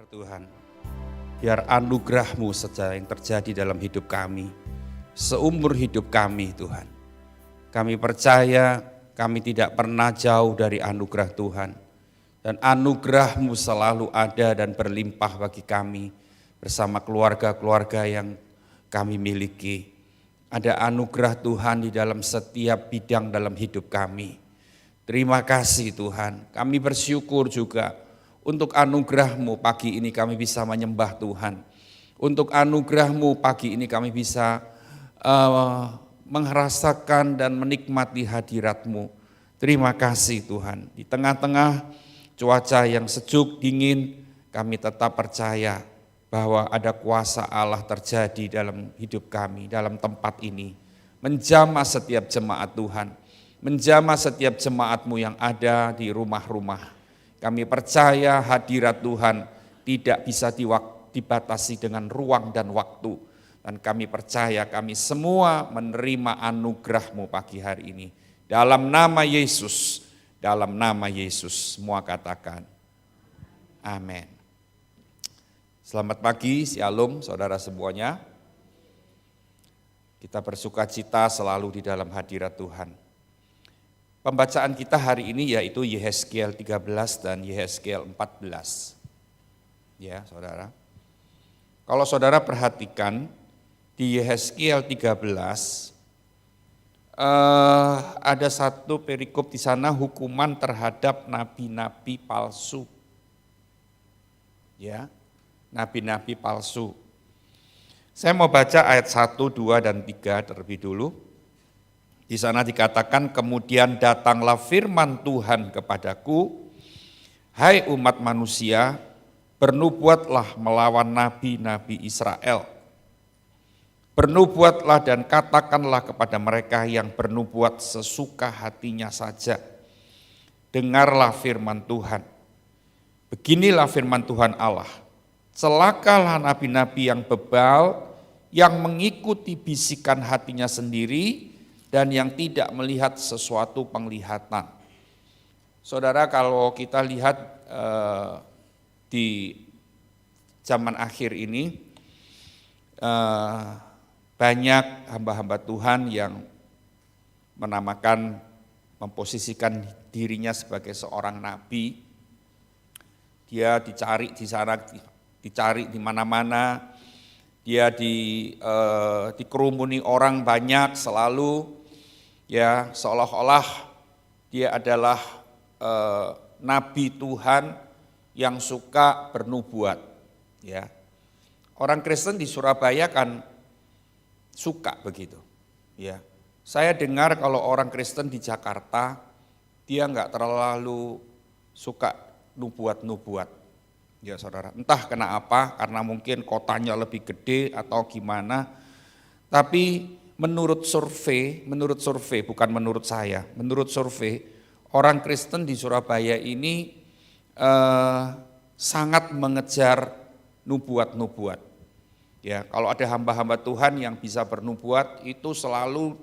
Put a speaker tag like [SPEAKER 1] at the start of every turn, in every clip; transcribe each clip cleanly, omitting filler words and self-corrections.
[SPEAKER 1] Tuhan, biar anugerah-Mu saja yang terjadi dalam hidup kami, seumur hidup kami Tuhan. Kami percaya kami tidak pernah jauh dari anugerah Tuhan, dan anugerah-Mu selalu ada dan berlimpah bagi kami bersama keluarga-keluarga yang kami miliki. Ada anugerah Tuhan di dalam setiap bidang dalam hidup kami. Terima kasih Tuhan, kami bersyukur juga untuk anugerah-Mu pagi ini kami bisa menyembah Tuhan. Untuk anugerah-Mu pagi ini kami bisa merasakan dan menikmati hadirat-Mu. Terima kasih Tuhan, di tengah-tengah cuaca yang sejuk, dingin, kami tetap percaya bahwa ada kuasa Allah terjadi dalam hidup kami, dalam tempat ini. Menjamah setiap jemaat Tuhan, menjamah setiap jemaat-Mu yang ada di rumah-rumah. Kami percaya hadirat Tuhan tidak bisa dibatasi dengan ruang dan waktu. Dan kami percaya kami semua menerima anugerah-Mu pagi hari ini. Dalam nama Yesus, semua katakan amin. Selamat pagi, shalom saudara semuanya. Kita bersuka cita selalu di dalam hadirat Tuhan. Pembacaan kita hari ini yaitu Yehezkiel 13 dan Yehezkiel 14. Ya, saudara. Kalau saudara perhatikan di Yehezkiel 13 ada satu perikop di sana, hukuman terhadap nabi-nabi palsu. Ya, nabi-nabi palsu. Saya mau baca ayat 1, 2 dan 3 terlebih dulu. Di sana dikatakan, kemudian datanglah firman Tuhan kepadaku, hai umat manusia, bernubuatlah melawan nabi-nabi Israel. Bernubuatlah dan katakanlah kepada mereka yang bernubuat sesuka hatinya saja. Dengarlah firman Tuhan. Beginilah firman Tuhan Allah. Celakalah nabi-nabi yang bebal, yang mengikuti bisikan hatinya sendiri, dan yang tidak melihat sesuatu penglihatan. Saudara, kalau kita lihat di zaman akhir ini, banyak hamba-hamba Tuhan yang menamakan, memposisikan dirinya sebagai seorang nabi. Dia dicari di sana, dicari di mana-mana, dia dikerumuni orang banyak selalu, ya seolah-olah dia adalah nabi Tuhan yang suka bernubuat. Ya, orang Kristen di Surabaya kan suka begitu. Ya, saya dengar kalau orang Kristen di Jakarta dia nggak terlalu suka nubuat-nubuat. Ya saudara, entah kenapa, karena mungkin kotanya lebih gede atau gimana. Tapi menurut survei, bukan menurut saya, menurut survei, orang Kristen di Surabaya ini sangat mengejar nubuat-nubuat. Ya, kalau ada hamba-hamba Tuhan yang bisa bernubuat, itu selalu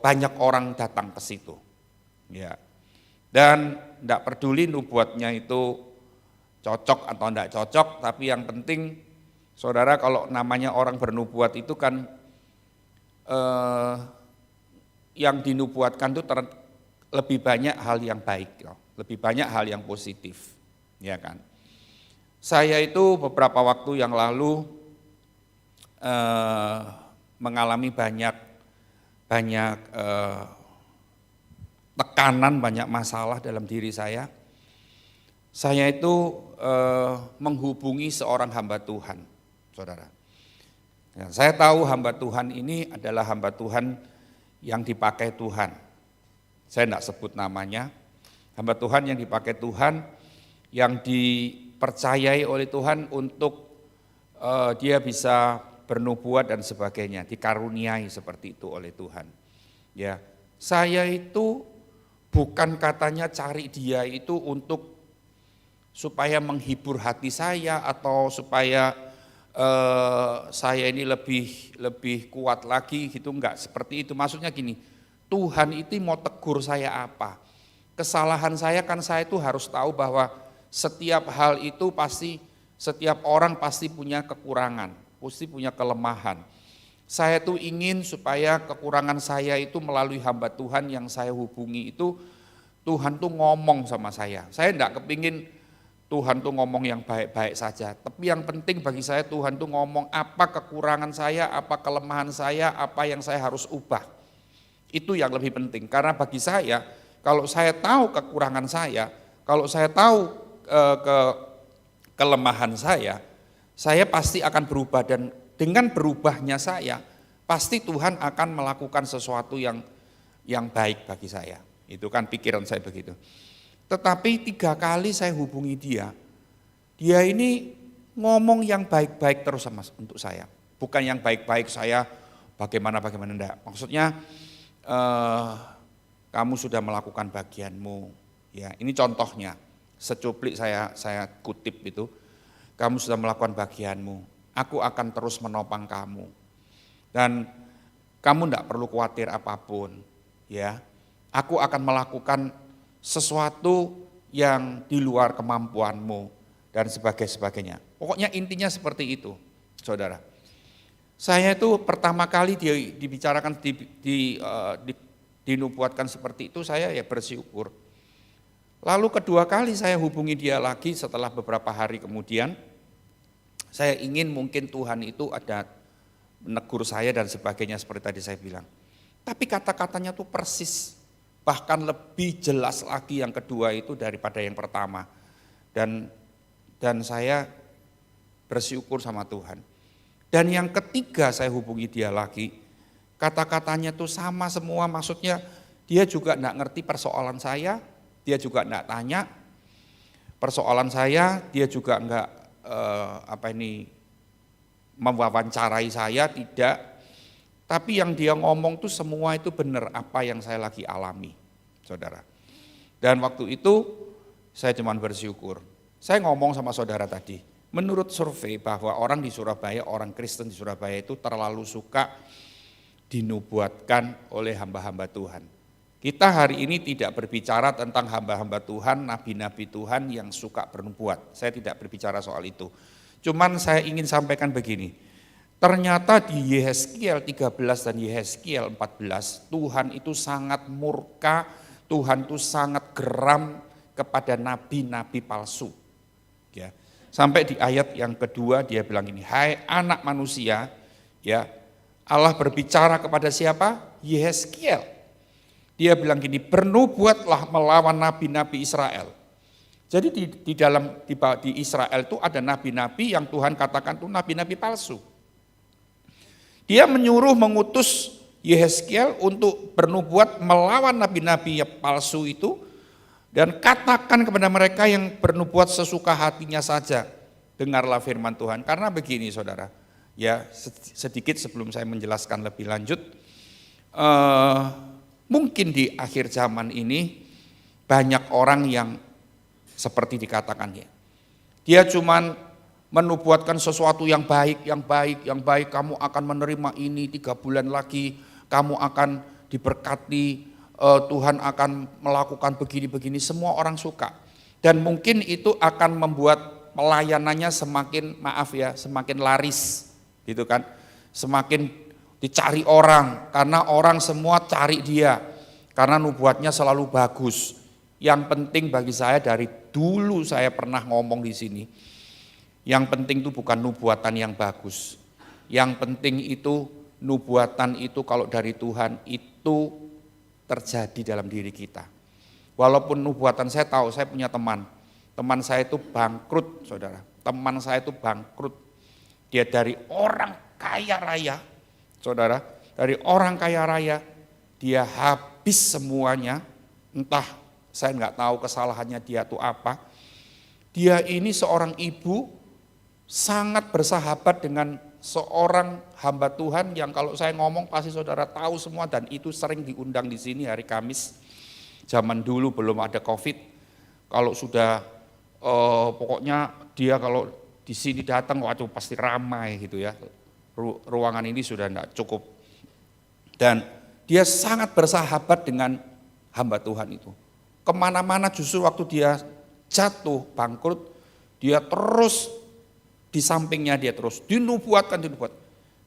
[SPEAKER 1] banyak orang datang ke situ. Ya, dan tidak peduli nubuatnya itu cocok atau enggak cocok, tapi yang penting saudara, kalau namanya orang bernubuat itu kan yang dinubuatkan itu lebih banyak hal yang baik, lebih banyak hal yang positif, ya kan. Saya itu beberapa waktu yang lalu mengalami banyak tekanan, banyak masalah dalam diri saya. Saya itu menghubungi seorang hamba Tuhan, saudara. Ya, saya tahu hamba Tuhan ini adalah hamba Tuhan yang dipakai Tuhan. Saya tidak sebut namanya. Hamba Tuhan yang dipakai Tuhan, yang dipercayai oleh Tuhan untuk dia bisa bernubuat dan sebagainya, dikaruniai seperti itu oleh Tuhan. Ya, saya itu bukan katanya cari dia itu untuk supaya menghibur hati saya atau supaya saya ini lebih kuat lagi gitu, enggak seperti itu. Maksudnya gini, Tuhan itu mau tegur saya apa? Kesalahan saya kan, saya itu harus tahu bahwa setiap hal itu pasti, setiap orang pasti punya kekurangan, pasti punya kelemahan. Saya tuh ingin supaya kekurangan saya itu melalui hamba Tuhan yang saya hubungi itu, Tuhan tuh ngomong sama saya. Saya enggak kepingin Tuhan tuh ngomong yang baik-baik saja. Tapi yang penting bagi saya Tuhan tuh ngomong apa kekurangan saya, apa kelemahan saya, apa yang saya harus ubah. Itu yang lebih penting. Karena bagi saya, kalau saya tahu kekurangan saya, kalau saya tahu kelemahan saya pasti akan berubah. Dan dengan berubahnya saya, pasti Tuhan akan melakukan sesuatu yang baik bagi saya. Itu kan pikiran saya begitu. Tetapi 3 kali saya hubungi dia ini ngomong yang baik-baik terus untuk saya. Bukan yang baik-baik saya bagaimana enggak. Maksudnya kamu sudah melakukan bagianmu. Ya, ini contohnya. Secuplik saya kutip itu. Kamu sudah melakukan bagianmu. Aku akan terus menopang kamu. Dan kamu enggak perlu khawatir apapun, ya. Aku akan melakukan sesuatu yang di luar kemampuanmu dan sebagainya. Pokoknya intinya seperti itu, saudara. Saya itu pertama kali dibicarakan, dinubuatkan seperti itu, saya ya bersyukur. Lalu kedua kali saya hubungi dia lagi setelah beberapa hari kemudian, saya ingin mungkin Tuhan itu ada menegur saya dan sebagainya seperti tadi saya bilang. Tapi kata-katanya tuh persis. Bahkan lebih jelas lagi yang kedua itu daripada yang pertama. Dan saya bersyukur sama Tuhan. Dan yang ketiga saya hubungi dia lagi, kata-katanya tuh sama semua, maksudnya dia juga enggak ngerti persoalan saya, dia juga enggak tanya persoalan saya, dia juga enggak mewawancarai saya, tidak. Tapi yang dia ngomong tuh semua itu benar apa yang saya lagi alami, saudara. Dan waktu itu saya cuma bersyukur. Saya ngomong sama saudara tadi, menurut survei bahwa orang di Surabaya, orang Kristen di Surabaya itu terlalu suka dinubuatkan oleh hamba-hamba Tuhan. Kita hari ini tidak berbicara tentang hamba-hamba Tuhan, nabi-nabi Tuhan yang suka bernubuat. Saya tidak berbicara soal itu. Cuman saya ingin sampaikan begini. Ternyata di Yehezkiel 13 dan Yehezkiel 14, Tuhan itu sangat murka, Tuhan itu sangat geram kepada nabi-nabi palsu. Ya. Sampai di ayat yang kedua dia bilang ini, hai anak manusia, ya Allah berbicara kepada siapa? Yehezkiel. Dia bilang gini, bernubuatlah melawan nabi-nabi Israel. Jadi di Israel itu ada nabi-nabi yang Tuhan katakan itu nabi-nabi palsu. Dia menyuruh mengutus Yehezkiel untuk bernubuat melawan nabi-nabi palsu itu dan katakan kepada mereka yang bernubuat sesuka hatinya saja, dengarlah firman Tuhan. Karena begini saudara, ya sedikit sebelum saya menjelaskan lebih lanjut, mungkin di akhir zaman ini banyak orang yang seperti dikatakan ya, dia cuman menubuatkan sesuatu yang baik, kamu akan menerima ini 3 bulan lagi, kamu akan diberkati, Tuhan akan melakukan begini-begini, semua orang suka. Dan mungkin itu akan membuat pelayanannya semakin laris, gitu kan, semakin dicari orang, karena orang semua cari dia, karena nubuatnya selalu bagus. Yang penting bagi saya dari dulu saya pernah ngomong di sini, yang penting itu bukan nubuatan yang bagus. Yang penting itu nubuatan itu kalau dari Tuhan itu terjadi dalam diri kita. Walaupun nubuatan saya tahu, saya punya teman saya itu bangkrut saudara. Teman saya itu bangkrut. Dia dari orang kaya raya saudara. Dari orang kaya raya dia habis semuanya. Entah saya nggak tahu kesalahannya dia itu apa. Dia ini seorang ibu sangat bersahabat dengan seorang hamba Tuhan yang kalau saya ngomong pasti saudara tahu semua dan itu sering diundang di sini hari Kamis. Zaman dulu belum ada Covid. Kalau sudah pokoknya dia kalau di sini datang waduh pasti ramai gitu ya. Ruangan ini sudah enggak cukup. Dan dia sangat bersahabat dengan hamba Tuhan itu. Kemana-mana justru waktu dia jatuh, bangkrut, dia terus di sampingnya dia terus dinubuatkan.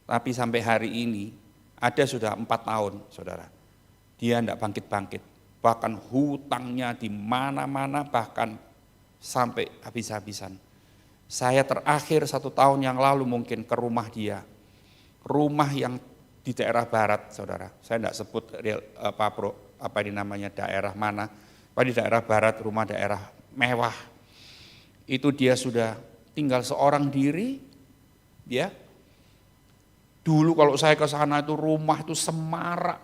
[SPEAKER 1] Tapi sampai hari ini ada sudah 4 tahun, saudara. Dia tidak bangkit-bangkit. Bahkan hutangnya di mana-mana, bahkan sampai habis-habisan. Saya terakhir 1 tahun yang lalu mungkin ke rumah dia. Rumah yang di daerah barat, saudara. Saya tidak sebut apa ini namanya daerah mana. Di daerah barat, rumah daerah mewah. Itu dia sudah tinggal seorang diri, ya. Dulu kalau saya ke sana itu rumah itu semarak,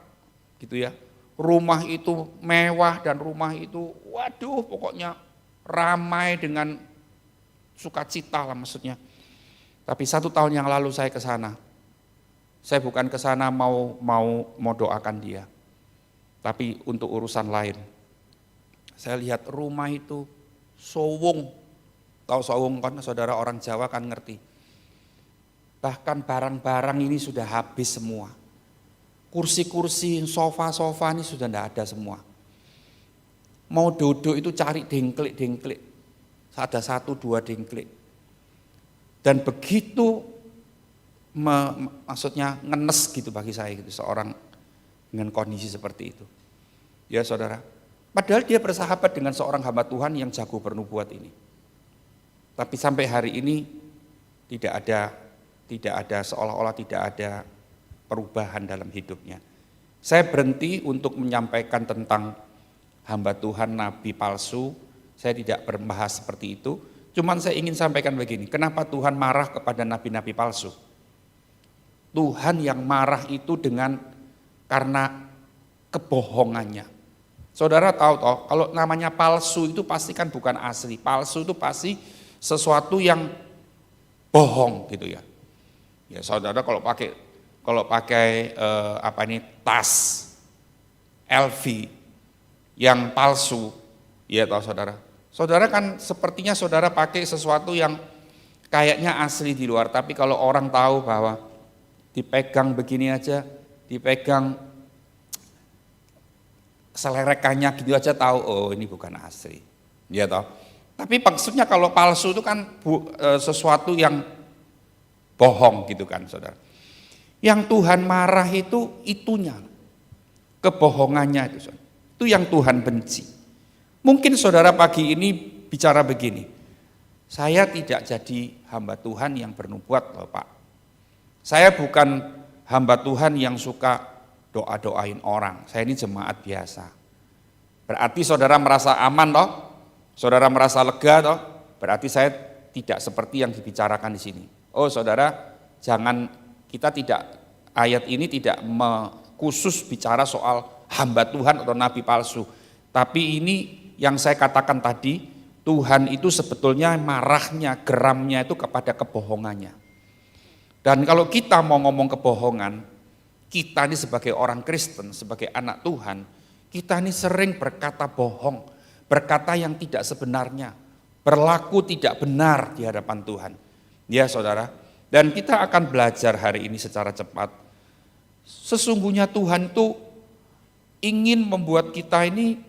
[SPEAKER 1] gitu ya. Rumah itu mewah dan rumah itu, waduh, pokoknya ramai dengan sukacita lah maksudnya. Tapi 1 tahun yang lalu saya ke sana. Saya bukan ke sana mau doakan dia, tapi untuk urusan lain. Saya lihat rumah itu sowung. Tahu sowung kan, saudara orang Jawa kan ngerti. Bahkan barang-barang ini sudah habis semua. Kursi-kursi, sofa-sofa ini sudah tidak ada semua. Mau duduk itu cari dengklik. Ada 1, 2 dengklik. Dan begitu maksudnya ngenes gitu bagi saya gitu, seorang dengan kondisi seperti itu. Ya saudara, padahal dia bersahabat dengan seorang hamba Tuhan yang jago bernubuat ini. Tapi sampai hari ini tidak ada seolah-olah tidak ada perubahan dalam hidupnya. Saya berhenti untuk menyampaikan tentang hamba Tuhan, nabi palsu. Saya tidak membahas seperti itu. Cuman saya ingin sampaikan begini, kenapa Tuhan marah kepada nabi-nabi palsu? Tuhan yang marah itu karena kebohongannya. Saudara tahu toh, kalau namanya palsu itu pasti kan bukan asli. Palsu itu pasti sesuatu yang bohong gitu ya. Ya saudara kalau pakai tas LV yang palsu, ya tahu saudara. Saudara kan sepertinya saudara pakai sesuatu yang kayaknya asli di luar, tapi kalau orang tahu bahwa dipegang begini aja, dipegang selerekannya gitu aja tahu, oh ini bukan asli. Ya toh. Tapi maksudnya kalau palsu itu kan sesuatu yang bohong gitu kan saudara. Yang Tuhan marah itu itunya, kebohongannya itu saudara. Itu yang Tuhan benci. Mungkin saudara pagi ini bicara begini, saya tidak jadi hamba Tuhan yang bernubuat loh Pak. Saya bukan hamba Tuhan yang suka doa-doain orang. Saya ini jemaat biasa. Berarti saudara merasa aman toh? Saudara merasa lega toh? Berarti saya tidak seperti yang dibicarakan di sini. Oh saudara, ayat ini tidak khusus bicara soal hamba Tuhan atau nabi palsu. Tapi ini yang saya katakan tadi, Tuhan itu sebetulnya marahnya, geramnya itu kepada kebohongannya. Dan kalau kita mau ngomong kebohongan, kita ini sebagai orang Kristen, sebagai anak Tuhan, kita ini sering berkata bohong, berkata yang tidak sebenarnya, berlaku tidak benar di hadapan Tuhan. Ya saudara, dan kita akan belajar hari ini secara cepat. Sesungguhnya Tuhan itu ingin membuat kita ini,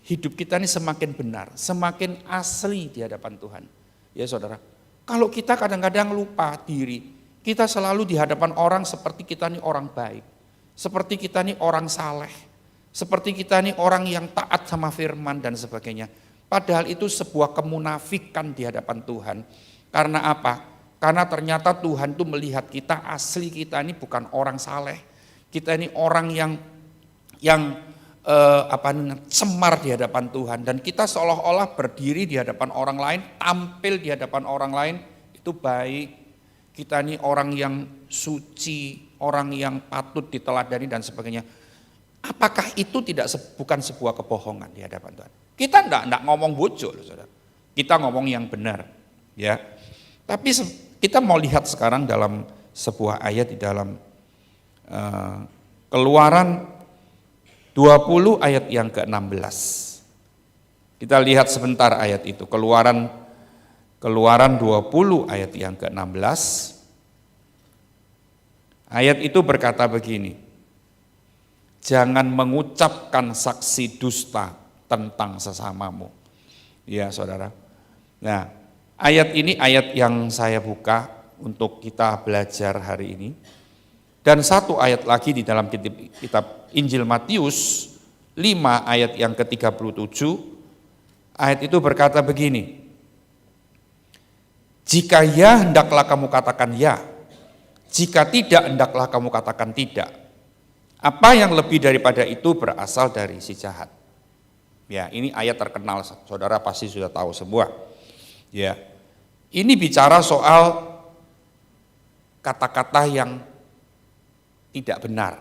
[SPEAKER 1] hidup kita ini semakin benar, semakin asli di hadapan Tuhan. Ya saudara, kalau kita kadang-kadang lupa diri, kita selalu di hadapan orang seperti kita ini orang baik, seperti kita ini orang saleh, seperti kita ini orang yang taat sama firman dan sebagainya. Padahal itu sebuah kemunafikan di hadapan Tuhan. Karena apa? Karena ternyata Tuhan itu melihat kita, asli kita ini bukan orang saleh. Kita ini orang yang cemar di hadapan Tuhan. Dan kita seolah-olah berdiri di hadapan orang lain, tampil di hadapan orang lain, itu baik. Kita ini orang yang suci, orang yang patut diteladani dan sebagainya. Apakah itu bukan sebuah kebohongan di hadapan Tuhan? Kita enggak ngomong bujuk loh saudara. Kita ngomong yang benar. Ya. Tapi kita mau lihat sekarang dalam sebuah ayat di dalam Keluaran 20 ayat yang ke-16. Kita lihat sebentar ayat itu. Keluaran 20 ayat yang ke-16. Ayat itu berkata begini, jangan mengucapkan saksi dusta tentang sesamamu. Ya saudara. Nah, ayat ini ayat yang saya buka untuk kita belajar hari ini. Dan satu ayat lagi di dalam kitab Injil Matius 5 ayat yang ke-37, ayat itu berkata begini, jika ya hendaklah kamu katakan ya, jika tidak hendaklah kamu katakan tidak. Apa yang lebih daripada itu berasal dari si jahat. Ya, ini ayat terkenal, saudara pasti sudah tahu semua. Ya, ini bicara soal kata-kata yang tidak benar.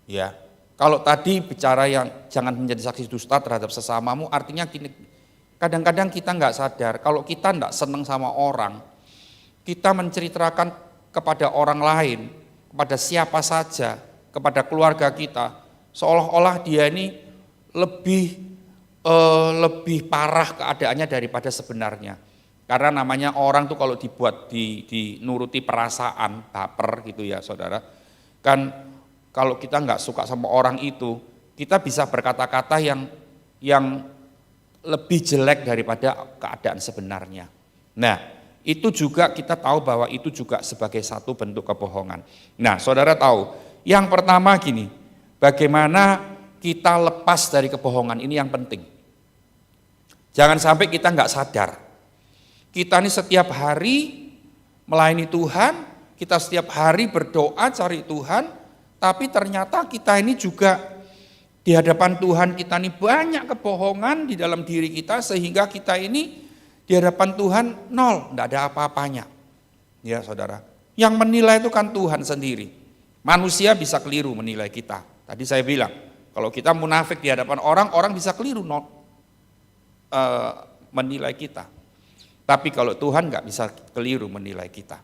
[SPEAKER 1] Ya, kalau tadi bicara yang jangan menjadi saksi dusta terhadap sesamamu, artinya gini, kadang-kadang kita nggak sadar kalau kita nggak senang sama orang, kita menceritakan kepada orang lain, kepada siapa saja, kepada keluarga kita, seolah-olah dia ini lebih parah keadaannya daripada sebenarnya. Karena namanya orang tuh kalau dibuat dinuruti perasaan, baper gitu ya saudara. Kan kalau kita nggak suka sama orang itu, kita bisa berkata-kata yang lebih jelek daripada keadaan sebenarnya. Nah, itu juga kita tahu bahwa itu juga sebagai satu bentuk kebohongan. Nah, saudara tahu, yang pertama gini, bagaimana kita lepas dari kebohongan, ini yang penting. Jangan sampai kita nggak sadar. Kita ini setiap hari melayani Tuhan, kita setiap hari berdoa cari Tuhan, tapi ternyata kita ini juga di hadapan Tuhan kita ini banyak kebohongan di dalam diri kita sehingga kita ini di hadapan Tuhan nol, tidak ada apa-apanya. Ya saudara, yang menilai itu kan Tuhan sendiri. Manusia bisa keliru menilai kita. Tadi saya bilang, kalau kita munafik di hadapan orang, orang bisa keliru menilai kita. Tapi kalau Tuhan nggak bisa keliru menilai kita.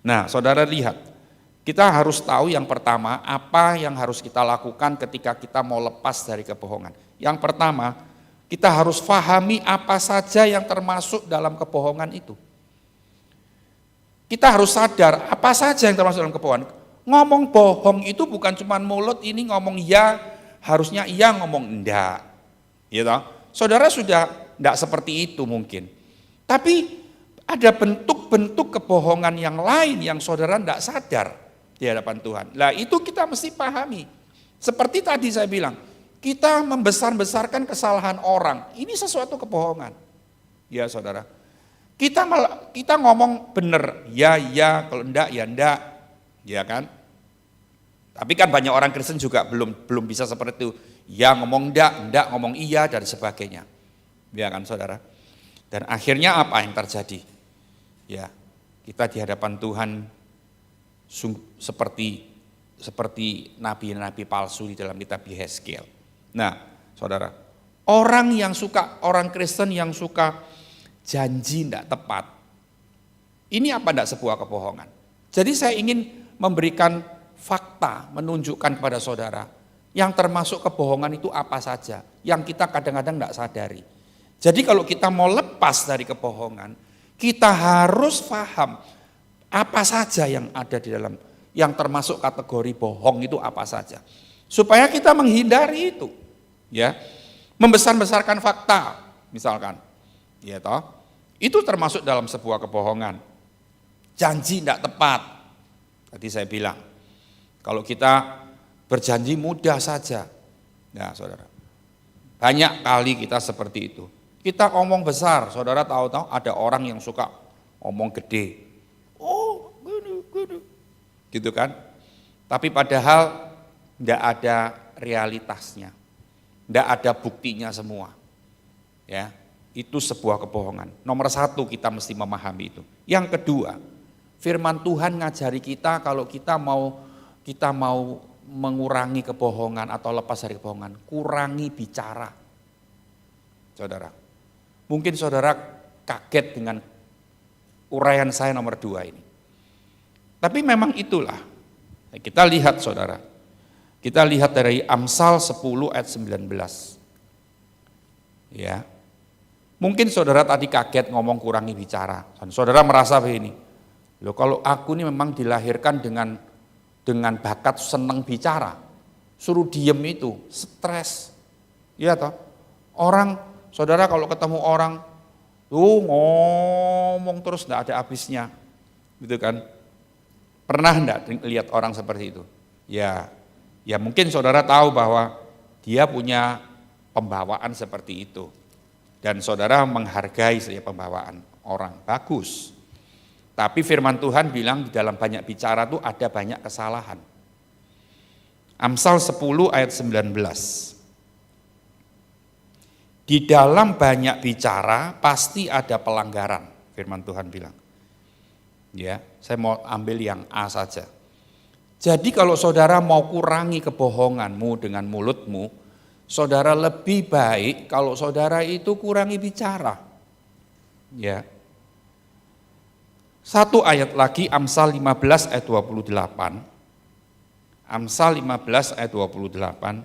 [SPEAKER 1] Nah, saudara lihat, kita harus tahu yang pertama apa yang harus kita lakukan ketika kita mau lepas dari kebohongan. Yang pertama, kita harus pahami apa saja yang termasuk dalam kebohongan itu. Kita harus sadar apa saja yang termasuk dalam kebohongan. Ngomong bohong itu bukan cuma mulut ini ngomong ya, harusnya iya ngomong enggak. Gitu. Saudara sudah enggak seperti itu mungkin. Tapi ada bentuk-bentuk kebohongan yang lain yang saudara tidak sadar di hadapan Tuhan. Nah itu kita mesti pahami. Seperti tadi saya bilang, kita membesar-besarkan kesalahan orang. Ini sesuatu kebohongan. Ya saudara. Kita ngomong benar, ya, kalau enggak, ya enggak. Ya kan? Tapi kan banyak orang Kristen juga belum bisa seperti itu. Ya ngomong enggak ngomong iya, dan sebagainya. Ya kan saudara. Dan akhirnya apa yang terjadi? Ya, kita di hadapan Tuhan seperti nabi-nabi palsu di dalam kitab Yehezkiel. Nah, saudara, orang Kristen yang suka janji tidak tepat, ini apa tidak sebuah kebohongan? Jadi saya ingin memberikan fakta, menunjukkan kepada saudara, yang termasuk kebohongan itu apa saja, yang kita kadang-kadang tidak sadari. Jadi kalau kita mau lepas dari kebohongan, kita harus paham apa saja yang ada di dalam, yang termasuk kategori bohong itu apa saja. Supaya kita menghindari itu. Ya, membesar-besarkan fakta misalkan. Ya toh, itu termasuk dalam sebuah kebohongan. Janji tidak tepat. Tadi saya bilang, kalau kita berjanji mudah saja. Ya saudara, banyak kali kita seperti itu. Kita ngomong besar, saudara tahu-tahu ada orang yang suka ngomong gede. Oh, gini. Gitu kan. Tapi padahal tidak ada realitasnya. Tidak ada buktinya semua. Ya, itu sebuah kebohongan. Nomor satu kita mesti memahami itu. Yang kedua, firman Tuhan ngajari kita kalau kita mau mengurangi kebohongan atau lepas dari kebohongan, kurangi bicara. Saudara. Mungkin saudara kaget dengan uraian saya nomor 2 ini. Tapi memang itulah. Kita lihat saudara. Kita lihat dari Amsal 10 ayat 19. Ya. Mungkin saudara tadi kaget ngomong kurangi bicara. Dan saudara merasa begini. Loh kalau aku ini memang dilahirkan dengan bakat senang bicara. Suruh diem itu, stres. Iya toh? Orang saudara kalau ketemu orang, tuh ngomong terus enggak ada habisnya, gitu kan. Pernah enggak lihat orang seperti itu? Ya mungkin saudara tahu bahwa dia punya pembawaan seperti itu. Dan saudara menghargai setiap pembawaan orang, bagus. Tapi firman Tuhan bilang di dalam banyak bicara itu ada banyak kesalahan. Amsal 10 ayat 19. Di dalam banyak bicara pasti ada pelanggaran, firman Tuhan bilang. Ya, saya mau ambil yang A saja. Jadi kalau saudara mau kurangi kebohonganmu dengan mulutmu, saudara lebih baik kalau saudara itu kurangi bicara. Ya. Satu ayat lagi, Amsal 15 ayat 28. Amsal 15 ayat 28.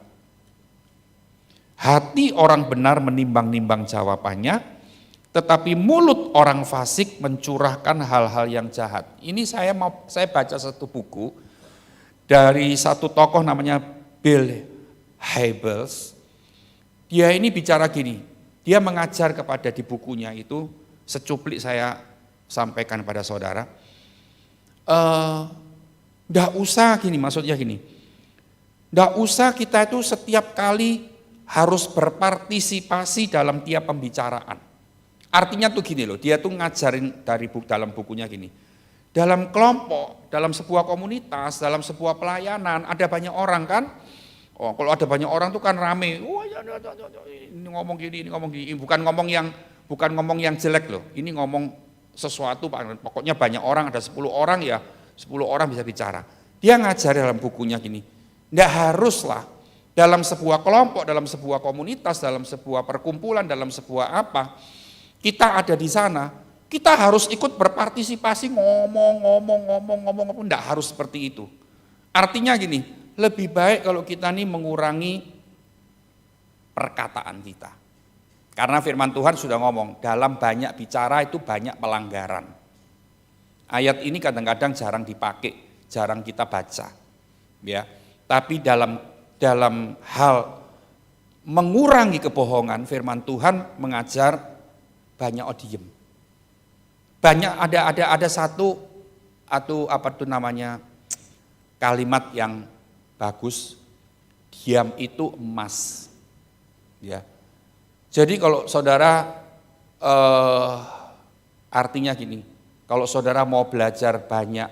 [SPEAKER 1] Hati orang benar menimbang-nimbang jawabannya, tetapi mulut orang fasik mencurahkan hal-hal yang jahat. Ini saya baca satu buku dari satu tokoh namanya Bill Hybels. Dia ini bicara gini, dia mengajar kepada di bukunya itu, secuplik saya sampaikan pada saudara. Nggak usah gini, maksudnya gini. Nggak usah kita itu setiap kali harus berpartisipasi dalam tiap pembicaraan. Artinya tuh gini loh, dia tuh ngajarin dari dalam bukunya gini. Dalam kelompok, dalam sebuah komunitas, dalam sebuah pelayanan, ada banyak orang kan. Oh, kalau ada banyak orang tuh kan rame. Oh, ini ngomong gini, ini ngomong gini. Bukan ngomong yang jelek loh. Ini ngomong sesuatu, pokoknya banyak orang, ada 10 orang ya. 10 orang bisa bicara. Dia ngajar dalam bukunya gini, enggak haruslah dalam sebuah kelompok, dalam sebuah komunitas, dalam sebuah perkumpulan, dalam sebuah apa, kita ada di sana, kita harus ikut berpartisipasi ngomong, enggak harus seperti itu. Artinya gini, lebih baik kalau kita nih mengurangi perkataan kita. Karena firman Tuhan sudah ngomong, dalam banyak bicara itu banyak pelanggaran. Ayat ini kadang-kadang jarang dipakai, jarang kita baca, ya. Tapi dalam hal mengurangi kebohongan, firman Tuhan mengajar banyak diem. Banyak ada satu atau apa itu namanya kalimat yang bagus, diam itu emas, ya. Jadi kalau saudara artinya gini. Kalau saudara mau belajar banyak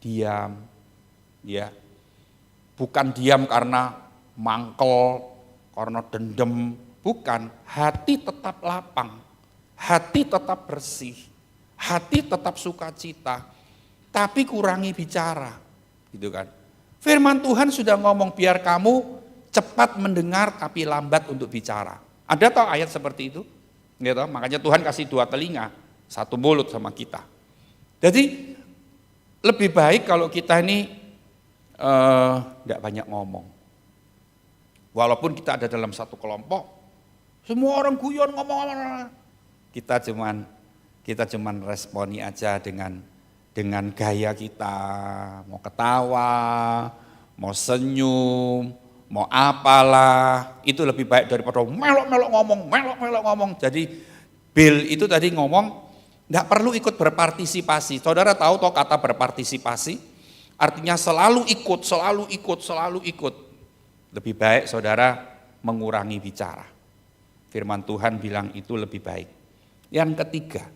[SPEAKER 1] diam, ya, bukan diam karena mangkel, karena dendam, bukan. Hati tetap lapang, hati tetap bersih, hati tetap sukacita, tapi kurangi bicara, gitu kan. Firman Tuhan sudah ngomong biar kamu cepat mendengar tapi lambat untuk bicara. Ada toh ayat seperti itu? Gitu. Makanya Tuhan kasih 2 telinga, 1 mulut sama kita. Jadi lebih baik kalau kita ini enggak banyak ngomong. Walaupun kita ada dalam satu kelompok, semua orang guyon ngomong. Kita cuman responi aja dengan gaya kita, mau ketawa, mau senyum, mau apalah, itu lebih baik daripada melok-melok ngomong. Jadi Bill itu tadi ngomong, nggak perlu ikut berpartisipasi. Saudara tahu toh kata berpartisipasi? Artinya selalu ikut. Lebih baik saudara mengurangi bicara. Firman Tuhan bilang itu lebih baik. Yang ketiga,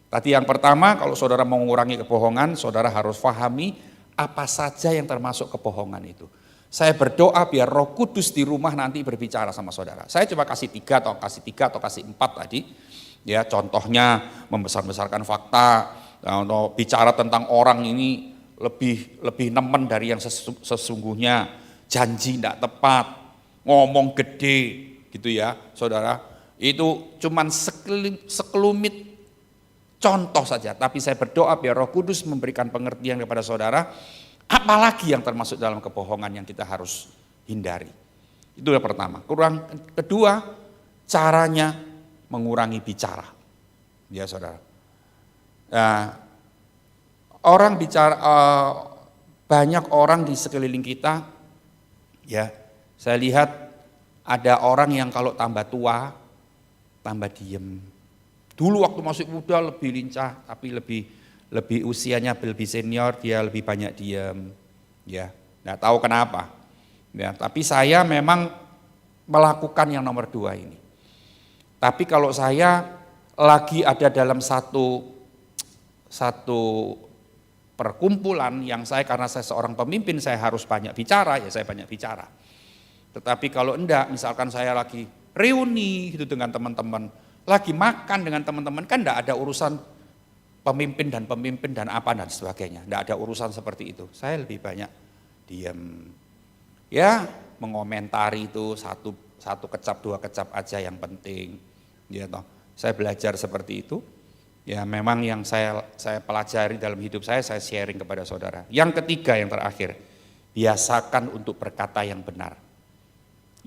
[SPEAKER 1] tadi yang pertama kalau saudara mau mengurangi kebohongan, saudara harus pahami apa saja yang termasuk kebohongan itu. Saya berdoa biar Roh Kudus di rumah nanti berbicara sama saudara. Saya coba kasih 3 atau kasih 4 tadi. Ya, contohnya membesar-besarkan fakta, atau bicara tentang orang ini lebih nemen dari yang sesungguhnya, janji tidak tepat, ngomong gede, gitu ya, saudara. Itu cuman sekelumit contoh saja, tapi saya berdoa biar Roh Kudus memberikan pengertian kepada saudara, apalagi yang termasuk dalam kebohongan yang kita harus hindari. Itu yang pertama. Kedua, caranya mengurangi bicara, ya saudara. Nah, orang bicara, banyak orang di sekeliling kita, ya. Saya lihat ada orang yang kalau tambah tua, tambah diem. Dulu waktu masih muda lebih lincah, tapi lebih usianya lebih senior, dia lebih banyak diem. Ya, nggak tahu kenapa. Ya, tapi saya memang melakukan yang nomor 2 ini. Tapi kalau saya lagi ada dalam satu perkumpulan yang karena saya seorang pemimpin, saya harus banyak bicara, ya saya banyak bicara. Tetapi kalau enggak, misalkan saya lagi reuni gitu dengan teman-teman, lagi makan dengan teman-teman, kan enggak ada urusan pemimpin dan apa dan sebagainya. Enggak ada urusan seperti itu. Saya lebih banyak diam. Ya, mengomentari itu satu kecap, 2 kecap aja yang penting. Ya toh. Saya belajar seperti itu. Ya memang yang saya pelajari dalam hidup saya sharing kepada saudara. Yang ketiga, yang terakhir, biasakan untuk berkata yang benar.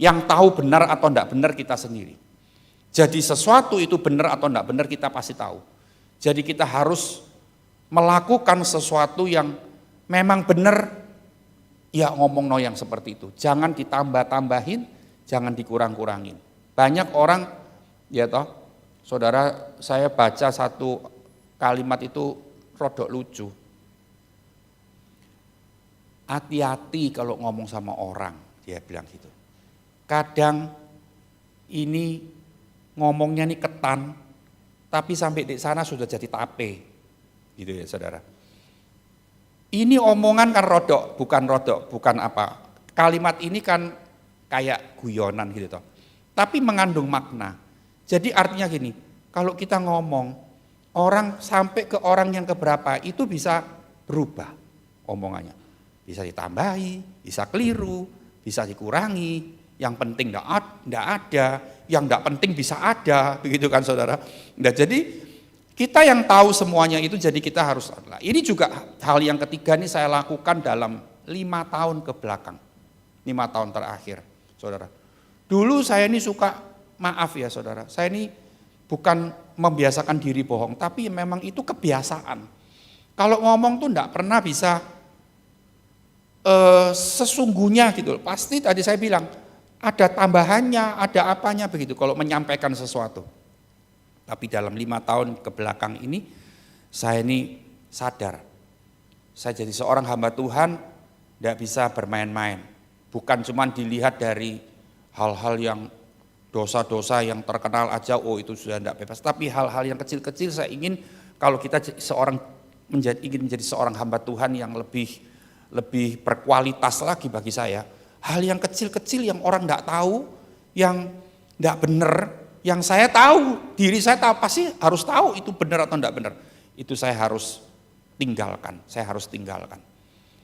[SPEAKER 1] Yang tahu benar atau enggak benar kita sendiri. Jadi sesuatu itu benar atau enggak benar kita pasti tahu. Jadi kita harus melakukan sesuatu yang memang benar, ya ngomong yang seperti itu. Jangan ditambah-tambahin, jangan dikurang-kurangin. Banyak orang, ya toh, saudara, saya baca satu kalimat itu rodok lucu. Hati-hati kalau ngomong sama orang, dia bilang gitu. Kadang ini ngomongnya nih ketan, tapi sampai di sana sudah jadi tape, gitu ya saudara. Ini omongan kan bukan apa. Kalimat ini kan kayak guyonan gitu toh. Tapi mengandung makna. Jadi artinya gini, kalau kita ngomong, orang sampai ke orang yang keberapa itu bisa berubah omongannya. Bisa ditambahi, bisa keliru, bisa dikurangi. Yang penting enggak ada, yang enggak penting bisa ada, begitu kan saudara. Nah, jadi kita yang tahu semuanya itu, jadi kita harus. Ini juga hal yang ketiga ini saya lakukan dalam 5 tahun ke belakang, 5 tahun terakhir, saudara. Dulu saya ini suka, maaf ya saudara, saya ini bukan membiasakan diri bohong, tapi memang itu kebiasaan. Kalau ngomong tuh enggak pernah bisa sesungguhnya gitu. Pasti tadi saya bilang, ada tambahannya, ada apanya begitu kalau menyampaikan sesuatu. Tapi dalam 5 tahun ke belakang ini, saya ini sadar, saya jadi seorang hamba Tuhan, tidak bisa bermain-main. Bukan cuma dilihat dari hal-hal yang dosa-dosa yang terkenal aja, oh itu sudah tidak bebas. Tapi hal-hal yang kecil-kecil saya ingin, kalau kita ingin menjadi seorang hamba Tuhan yang lebih berkualitas lagi bagi saya, hal yang kecil-kecil yang orang tidak tahu, yang tidak benar, yang saya tahu, diri saya tahu, pasti harus tahu itu benar atau tidak benar. Itu saya harus tinggalkan,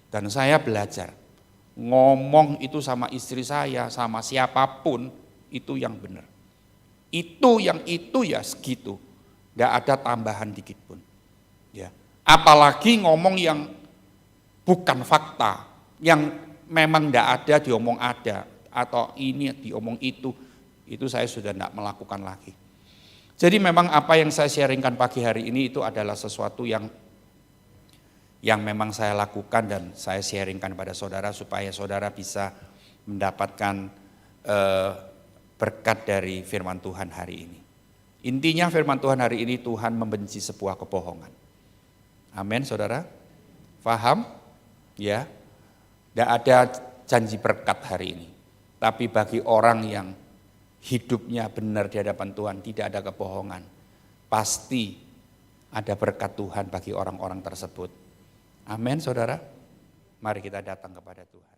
[SPEAKER 1] Dan saya belajar, ngomong itu sama istri saya, sama siapapun, itu yang benar. Itu ya segitu, tidak ada tambahan dikit pun. Ya. Apalagi ngomong yang bukan fakta, yang memang tidak ada diomong ada, atau ini diomong itu saya sudah tidak melakukan lagi. Jadi memang apa yang saya sharingkan pagi hari ini itu adalah sesuatu yang memang saya lakukan dan saya sharingkan pada saudara supaya saudara bisa mendapatkan berkat dari firman Tuhan hari ini. Intinya firman Tuhan hari ini, Tuhan membenci sebuah kebohongan. Amin saudara, paham? Ya. Tidak ada janji berkat hari ini. Tapi bagi orang yang hidupnya benar di hadapan Tuhan, tidak ada kebohongan, pasti ada berkat Tuhan bagi orang-orang tersebut. Amin saudara. Mari kita datang kepada Tuhan.